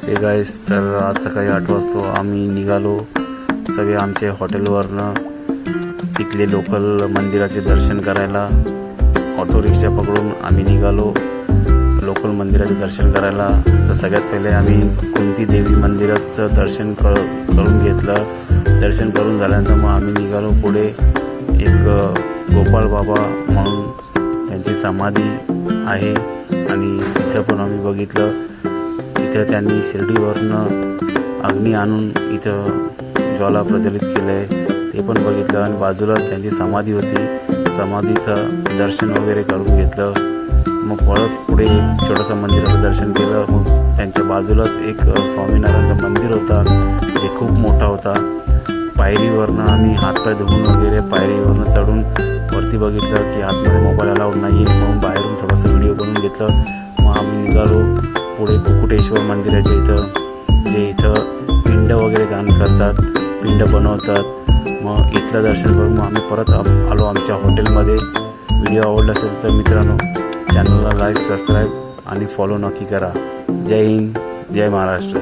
Hey guys, तर आज सकाळी 8 वाजता आम्ही निघालो सगळे आमचे हॉटेलवरनं तिथले लोकल मंदिराचे दर्शन करायला। ऑटो रिक्षा पकडून आम्ही निघालो लोकल मंदिराचे दर्शन करायला। तर सगळ्यात पहिले आम्ही कुंती देवी मंदिराचं दर्शन करून घेतलं। दर्शन करून झाल्यानंतर मग आम्ही निघालो पुढे। एक गोपाळ बाबा म्हणून त्यांची समाधी आहे आणि तिथं पण आम्ही बघितलं। तिथं त्यांनी शिर्डीवरनं अग्नी आणून इथं ज्वाला प्रज्वलित केलं आहे ते पण बघितलं आणि बाजूला त्यांची समाधी होती, समाधीचं दर्शन वगैरे करून घेतलं। मग परत पुढे एक छोटंसं मंदिराचं दर्शन केलं। मग त्यांच्या बाजूलाच एक स्वामीनारायणचं मंदिर होता जे खूप मोठा होता। पायरीवरनं आम्ही हातपाय धुवून वगैरे पायरीवरनं चढून वरती बघितलं की आतमध्ये मोबाईल अलाउड नाही आहे, म्हणून बाहेरून थोडासा व्हिडिओ बनवून घेतलं। मग आम्ही निघालो पुढे कुकुटेश्वर मंदिराच्या इथं, जे इथं पिंड वगैरे दान करतात, पिंड बनवतात। मग इथलं दर्शन करून मग आम्ही परत आलो आमच्या हॉटेलमध्ये। व्हिडिओ आवडला असेल तर मित्रांनो चॅनलला लाईक, सबस्क्राईब आणि फॉलो नक्की करा। जय हिंद, जय महाराष्ट्र।